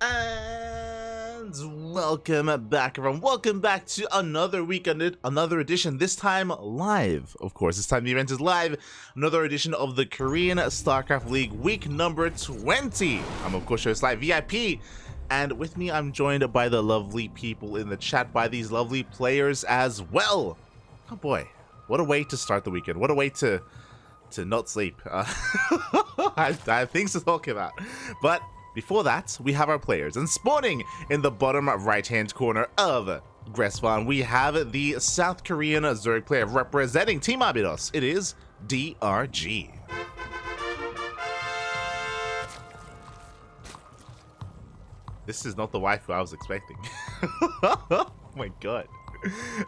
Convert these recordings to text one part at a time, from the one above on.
And welcome back, everyone. Welcome back to another week, another edition, this time live. Of course, this time the event is live. Another edition of the Korean Starcraft League, week number 20. I'm, of course, your Live VIP. And with me, I'm joined by the lovely people in the chat, by these lovely players as well. Oh boy, what a way to start the weekend. What a way to not sleep. I have things to talk about. But before that, we have our players. And spawning in the bottom right-hand corner of Gresvan, we have the South Korean Zurich player representing Team Abydos. It is DRG. This is not the waifu I was expecting. Oh my god.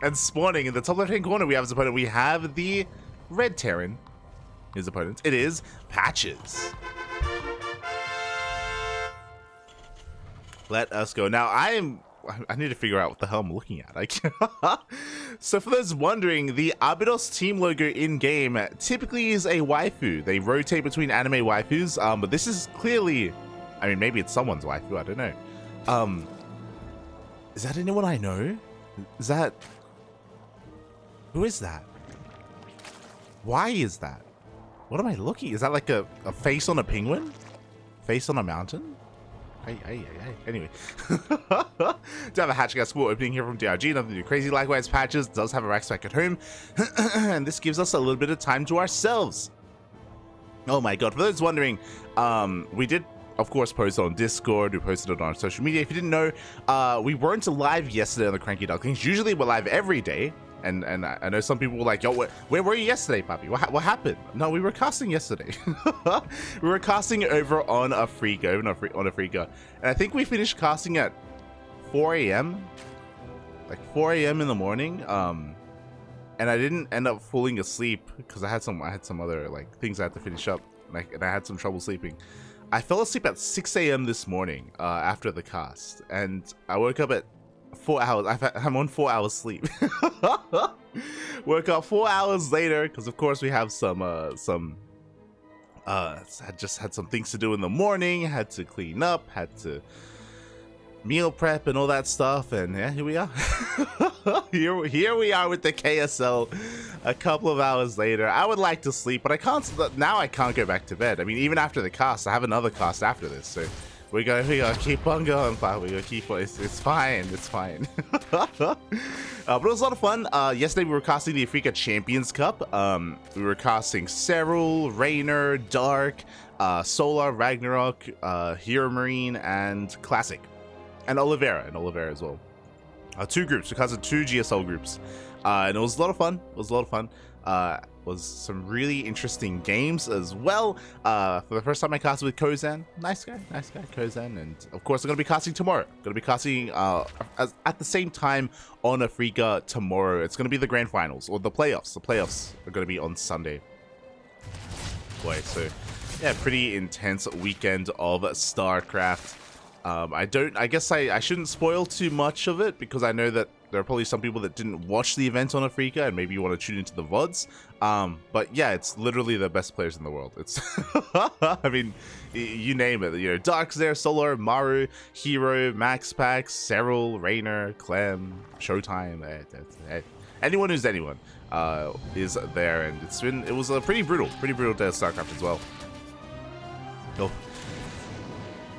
And spawning in the top left-hand corner, we have his opponent. We have the Red Terran. His opponent. It is Patches. Let us go. Now, I need to figure out what the hell I'm looking at. So for those wondering, the Abydos team logo in-game typically is a waifu. They rotate between anime waifus, but this is clearly, I mean, maybe it's someone's waifu, I don't know. Is that anyone I know? Is that... Who is that? Why is that? What am I looking? Is that like a face on a penguin? Face on a mountain? Anyway. Do have a hatch gas school opening here from DRG, nothing too crazy. Likewise, Patches does have a rack spec at home. And this gives us a little bit of time to ourselves. Oh my god, for those wondering, we did, of course, post on Discord. We posted it on social media. If you didn't know, we weren't live yesterday on the CranKy Ducklings. Usually we're live every day. And I know some people were like, yo, where were you yesterday, Papi? What happened? No, we were casting yesterday. We were casting over on a Afrika, on Afrika. And I think we finished casting at 4 a.m. Like 4 a.m. in the morning. And I didn't end up falling asleep because I had some other like things I had to finish up. And I had some trouble sleeping. I fell asleep at 6 a.m. this morning after the cast. And I woke up at 4 hours. I'm on 4 hours sleep. Woke up 4 hours later because, of course, we have I just had some things to do in the morning. Had to clean up. Had to meal prep and all that stuff. And yeah, here we are. here we are with the KSL. A couple of hours later. I would like to sleep, but I can't. Now I can't go back to bed. I mean, even after the cast, I have another cast after this. So. We gotta keep on going, pal. We gotta keep on. It's fine. It's fine. But it was a lot of fun. Yesterday we were casting the Afrika Champions Cup. We were casting Serral, Raynor, Dark, Solar, Ragnarok, Hero Marine, and Classic, and Oliveira as well. Two groups. We casted two GSL groups, and it was a lot of fun. Was some really interesting games as well. For the first time I casted with Kozan. Nice guy, Kozan. And of course I'm going to be casting tomorrow. Going to be casting at the same time on Afrika tomorrow. It's going to be the grand finals, or the playoffs. The playoffs are going to be on Sunday. Boy, so yeah, pretty intense weekend of StarCraft. I guess I shouldn't spoil too much of it because I know that there are probably some people that didn't watch the event on Afrika and maybe you want to tune into the VODs. But yeah, it's literally the best players in the world. It's, I mean, you name it. You know, Dark's there, Solar, Maru, Hero, Max Pax, Serral, Raynor, Clem, Showtime. Anyone who's anyone is there, and it was a pretty brutal day of StarCraft as well. Oh.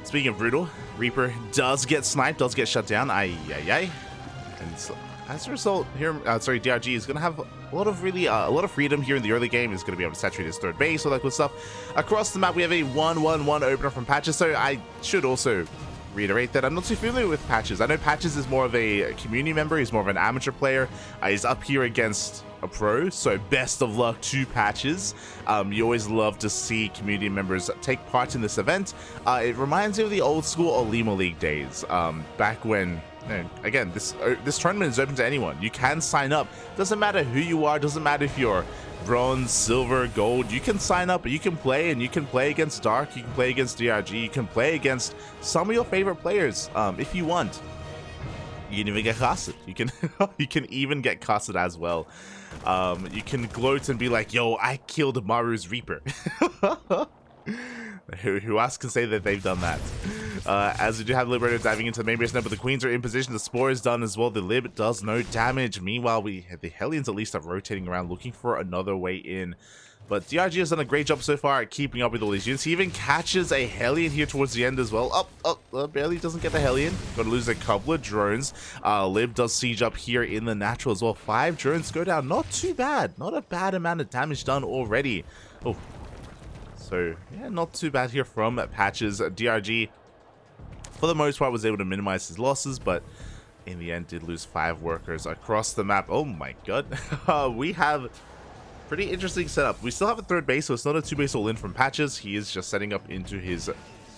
Speaking of brutal, Reaper does get sniped, does get shut down. And so, as a result, here, DRG is going to have a lot of freedom here in the early game. He's going to be able to saturate his third base, all that good stuff. Across the map, we have a 1-1-1 opener from Patches. So I should also reiterate that I'm not too familiar with Patches. I know Patches is more of a community member. He's more of an amateur player. He's up here against a pro, so best of luck to Patches. You always love to see community members take part in this event. It reminds me of the old school Olima League days, back when, again, this tournament is open to anyone. You can sign up. Doesn't matter who you are. Doesn't matter if you're bronze, silver, gold. You can sign up. You can play, and you can play against Dark. You can play against DRG. You can play against some of your favorite players if you want. You can even get casted. You can even get casted as well. You can gloat and be like, yo, I killed Maru's Reaper. Who else can say that they've done that? As we do have Liberator diving into the main base now, but the Queens are in position. The Spore is done as well. The Lib does no damage. Meanwhile, the Hellions at least are rotating around looking for another way in. But DRG has done a great job so far at keeping up with all these units. He even catches a Hellion here towards the end as well. Barely doesn't get the Hellion. Got to lose a couple of drones. Lib does siege up here in the natural as well. 5 drones go down. Not too bad. Not a bad amount of damage done already. Oh, so yeah, not too bad here from Patches. DRG, for the most part, was able to minimize his losses, but in the end did lose 5 workers across the map. Oh my god. We have pretty interesting setup. We still have a 3rd base, so it's not a 2-base all-in from Patches. He is just setting up into his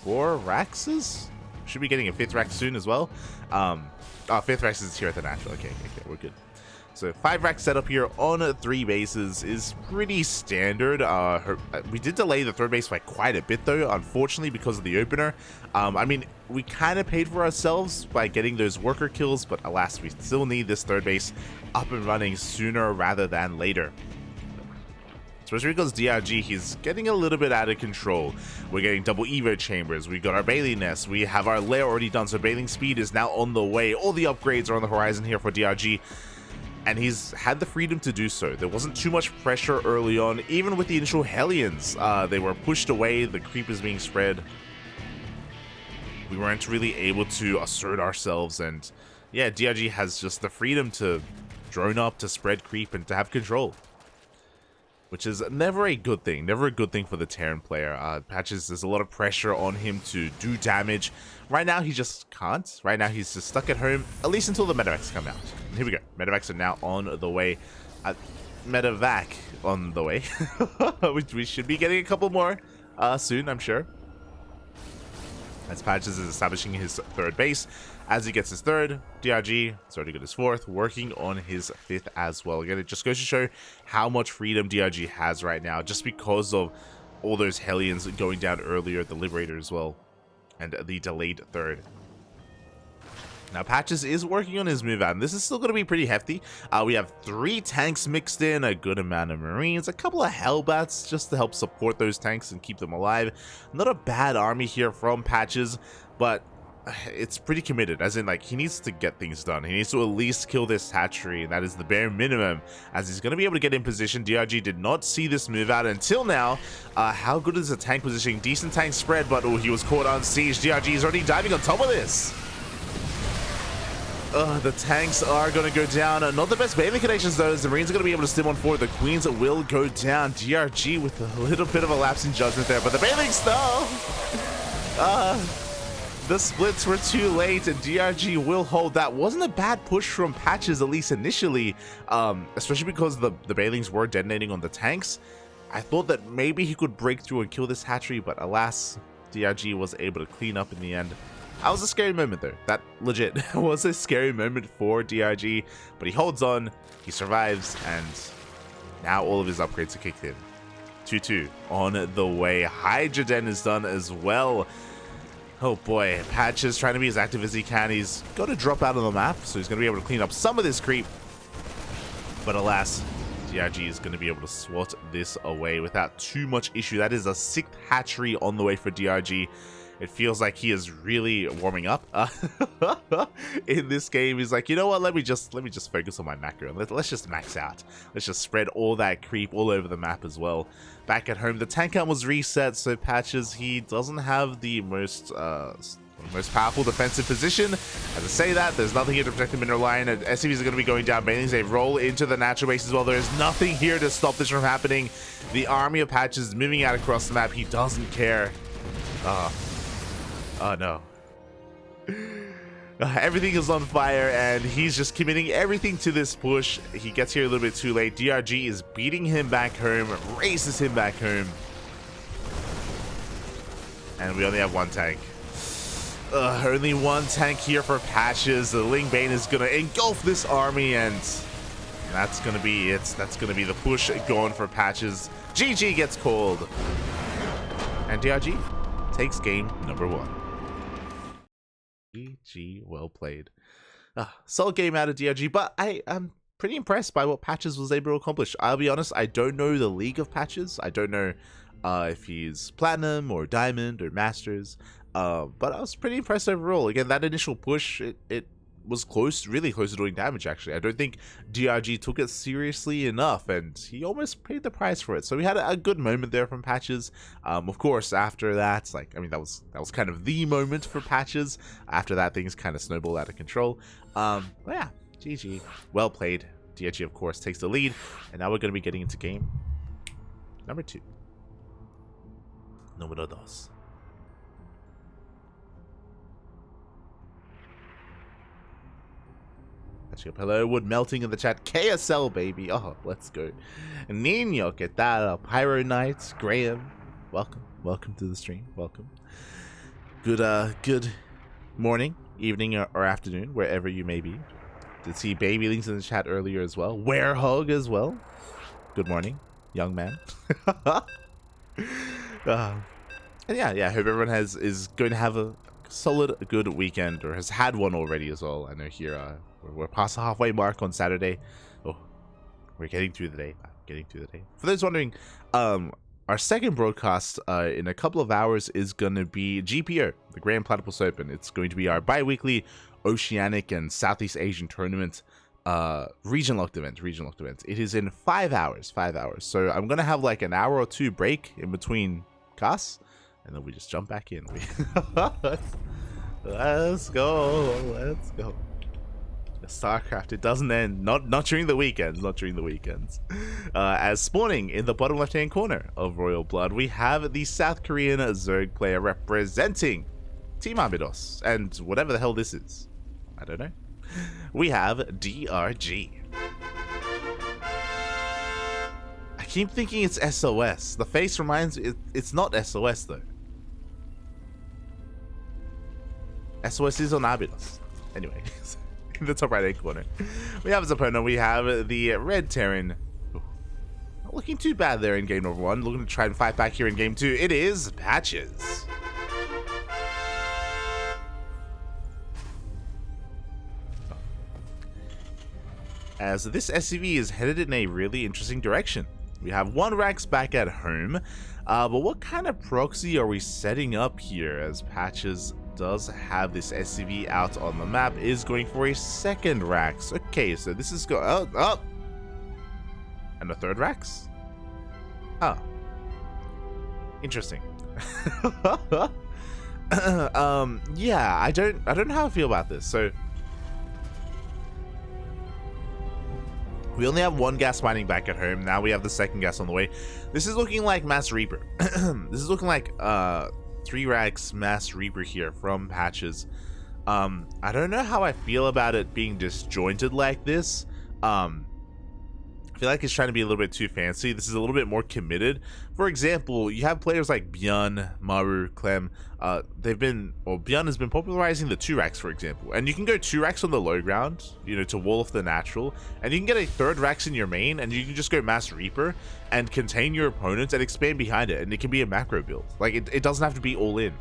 4 Raxes. Should be getting a 5th Rax soon as well. 5th Rax is here at the natural. Okay, we're good. So 5 racks set up here on 3 bases is pretty standard. We did delay the 3rd base by quite a bit though, unfortunately, because of the opener. I mean, we kind of paid for ourselves by getting those worker kills, but alas, we still need this 3rd base up and running sooner rather than later. Especially because DRG, he's getting a little bit out of control. We're getting double Evo chambers. We got our Bailey nest. We have our lair already done, so bailing speed is now on the way. All the upgrades are on the horizon here for DRG. And he's had the freedom to do so. There wasn't too much pressure early on, even with the initial Hellions. They were pushed away, the creep is being spread. We weren't really able to assert ourselves, and yeah, DRG has just the freedom to drone up, to spread creep, and to have control. Which is never a good thing, for the Terran player. Patches, there's a lot of pressure on him to do damage. Right now, he just can't. Right now, he's just stuck at home, at least until the medevacs come out. And here we go. Medevacs are now on the way. Medevac on the way. We should be getting a couple more soon, I'm sure. As Patches is establishing his 3rd base. As he gets his 3rd, DRG has already got his 4th, working on his 5th as well. Again, it just goes to show how much freedom DRG has right now, just because of all those Hellions going down earlier, the Liberator as well, and the delayed 3rd. Now, Patches is working on his move out, and this is still going to be pretty hefty. We have 3 tanks mixed in, a good amount of Marines, a couple of Hellbats just to help support those tanks and keep them alive. Not a bad army here from Patches, but it's pretty committed, as in, like, he needs to get things done. He needs to at least kill this hatchery, and that is the bare minimum, as he's going to be able to get in position. DRG did not see this move out until now. How good is the tank positioning? Decent tank spread, but oh, he was caught on siege. DRG is already diving on top of this. The tanks are going to go down. Not the best bailing connections, though, as the Marines are going to be able to stim on forward. The Queens will go down. DRG with a little bit of a lapse in judgment there, but the bailings, though. The splits were too late, and DRG will hold. That wasn't a bad push from Patches, at least initially, especially because the bailings were detonating on the tanks. I thought that maybe he could break through and kill this hatchery, but alas, DRG was able to clean up in the end. That was a scary moment, though. That legit was a scary moment for DRG, but he holds on, he survives, and now all of his upgrades are kicked in. 2-2 on the way. Hydrogen is done as well. Oh boy, Patches trying to be as active as he can. He's got to drop out of the map, so he's going to be able to clean up some of this creep. But alas, DRG is going to be able to swat this away without too much issue. That is a 6th hatchery on the way for DRG. It feels like he is really warming up in this game. He's like, you know what? Let me just focus on my macro. Let's just max out. Let's just spread all that creep all over the map as well. Back at home, the tank count was reset, so Patches, he doesn't have the most powerful defensive position. As I say that, there's nothing here to protect the mineral line. SCVs are going to be going down. Bailings, they roll into the natural base as well. There's nothing here to stop this from happening. The army of Patches is moving out across the map. He doesn't care. Oh no. Everything is on fire, and he's just committing everything to this push. He gets here a little bit too late. DRG is beating him back home, races him back home. And we only have 1 tank. Only 1 tank here for Patches. The Ling Bane is going to engulf this army, and that's going to be it. That's going to be the push going for Patches. GG gets called. And DRG takes game number 1. GG, well played. Solid game out of DRG, but I'm pretty impressed by what Patches was able to accomplish. I'll be honest, I don't know the league of Patches. I don't know if he's Platinum or Diamond or Masters. But I was pretty impressed overall. Again, that initial push, it was close, really close to doing damage, actually. I don't think DRG took it seriously enough, and he almost paid the price for it. So we had a good moment there from Patches. Of course, after that, like, I mean, that was kind of the moment for Patches. After that, things kind of snowballed out of control. But yeah, GG. Well played. DRG, of course, takes the lead, and now we're going to be getting into game number 2. Número 2. Hello, Wood melting in the chat. KSL, baby. Oh, let's go. Nino, ¿qué tal? Pyro Knights, Graham. Welcome to the stream. Welcome. Good morning, evening, or afternoon, wherever you may be. Did see Baby Links in the chat earlier as well. Werehog as well. Good morning, young man. And yeah, hope everyone is going to have a solid, good weekend, or has had one already as well. I know here we're past the halfway mark on Saturday. Oh, we're getting through the day. For those wondering, our second broadcast in a couple of hours is going to be GPO, the Grand Platypus Open. It's going to be our bi-weekly Oceanic and Southeast Asian tournament, region locked event. It is in 5 hours. So I'm going to have like an hour or two break in between casts, and then we just jump back in. Let's go. Starcraft, it doesn't end. Not during the weekends. As spawning in the bottom left-hand corner of Royal Blood, we have the South Korean Zerg player representing Team Arbidos, and whatever the hell this is, I don't know. We have DRG. I keep thinking it's SOS. The face reminds me, it's not SOS though. SOS is on Arbidos. Anyway. In the top right hand corner, we have as opponent, we have the Red Terran. Not looking too bad there in game number 1. Looking to try and fight back here in game 2. It is Patches. As this SCV is headed in a really interesting direction. We have 1 Rax back at home, but what kind of proxy are we setting up here, as Patches does have this SCV out on the map, is going for a 2nd Rax. Okay, so this is and a 3rd Rax? Oh. Interesting. Yeah, I don't know how I feel about this. So we only have 1 gas mining back at home. Now we have the 2nd gas on the way. This is looking like Mass Reaper. This is looking like 3 Rax Mass Reaper here from Patches. I don't know how I feel about it being disjointed like this. I feel like it's trying to be a little bit too fancy. This is a little bit more committed. For example, you have players like Björn, Maru, Clem. Björn has been popularizing the 2 Rax, for example. And you can go 2 Rax on the low ground, to wall off the natural. And you can get a 3rd Rax in your main, and you can just go Mass Reaper and contain your opponents and expand behind it. And it can be a macro build. Like, it doesn't have to be all in.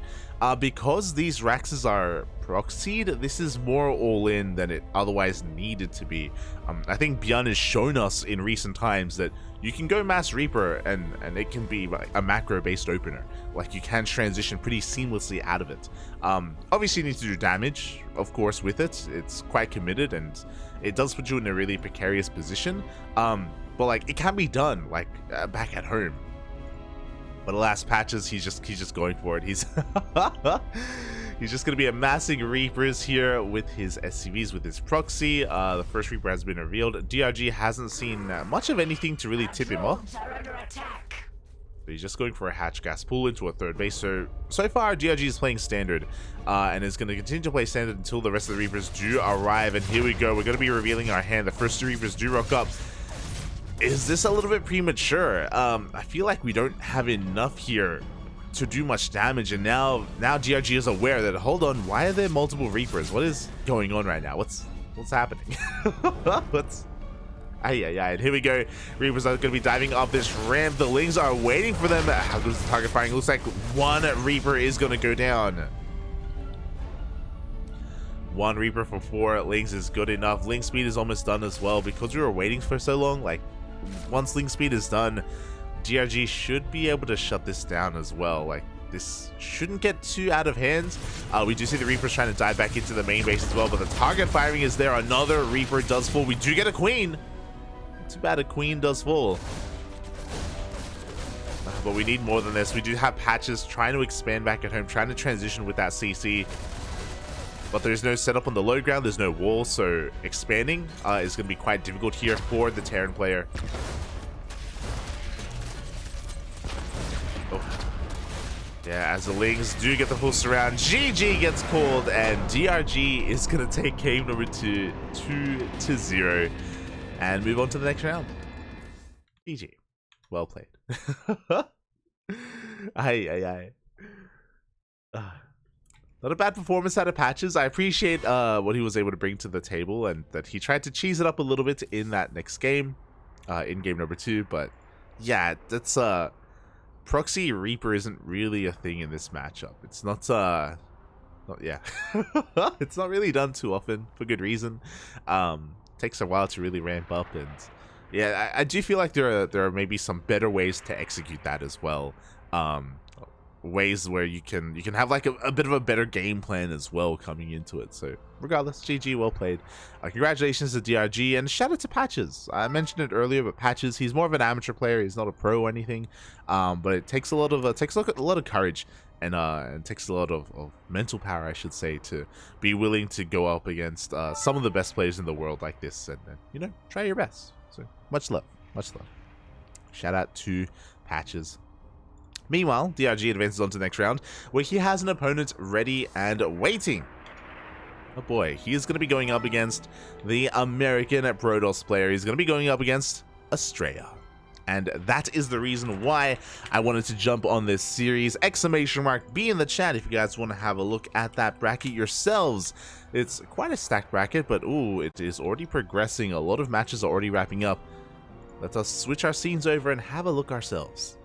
Because these Raxes are proxied, this is more all in than it otherwise needed to be. I think Björn has shown us in recent times that you can go Mass Reaper and it can be like a macro based opener. Like, you can transition pretty seamlessly out of it. Obviously you need to do damage, of course, with it. It's quite committed and it does put you in a really precarious position. But like, it can be done like back at home. But alas, Patches, he's just going for it. He's he's just going to be amassing Reapers here with his SCVs, with his proxy. The first Reaper has been revealed. DRG hasn't seen much of anything to really tip him off. So he's just going for a hatch gas pool into a 3rd base. So far, DRG is playing standard and is going to continue to play standard until the rest of the Reapers do arrive. And here we go. We're going to be revealing our hand. The first 2 Reapers do rock up. Is this a little bit premature? I feel like we don't have enough here to do much damage, and now DRG is aware that, hold on, why are there multiple Reapers? What is going on right now? What's happening? And here we go. Reapers are going to be diving up this ramp. The Lings are waiting for them. How goes the target firing? Looks like 1 Reaper is going to go down. 1 Reaper for 4 Lings is good enough. Link speed is almost done as well. Because we were waiting for so long, like, once Link speed is done, DRG should be able to shut this down as well. Like, this shouldn't get too out of hand. We do see the Reapers trying to dive back into the main base as well, but the target firing is there. Another Reaper does fall. We do get a Queen. Not too bad a Queen does fall. But we need more than this. We do have Patches trying to expand back at home, trying to transition with that CC. But there's no setup on the low ground. There's no wall, so expanding is going to be quite difficult here for the Terran player. Oh. Yeah, as the Lings do get the full surround, GG gets called, and DRG is going to take game number 2, 2-0, and move on to the next round. GG. Well played. Aye. Not a bad performance out of Patches. I appreciate what he was able to bring to the table, and that he tried to cheese it up a little bit in that next game, in game number 2. But yeah, that's proxy Reaper isn't really a thing in this matchup. It's not yeah, it's not really done too often for good reason. Takes a while to really ramp up, and yeah, I do feel like there are maybe some better ways to execute that as well. Ways where you can have like a bit of a better game plan as well coming into it. So regardless, GG, well played. Congratulations to DRG, and shout out to Patches. I mentioned it earlier, but Patches, he's more of an amateur player. He's not a pro or anything, but it takes a lot of courage and takes a lot of mental power, I should say, to be willing to go up against some of the best players in the world like this, and you know, try your best. So much love. Shout out to Patches. Meanwhile, DRG advances on to the next round, where he has an opponent ready and waiting. Oh boy, he is going to be going up against the American Protoss player. He's going to be going up against Estrella. And that is the reason why I wanted to jump on this series. Exclamation mark B in the chat if you guys want to have a look at that bracket yourselves. It's quite a stacked bracket, but ooh, it is already progressing. A lot of matches are already wrapping up. Let us switch our scenes over and have a look ourselves.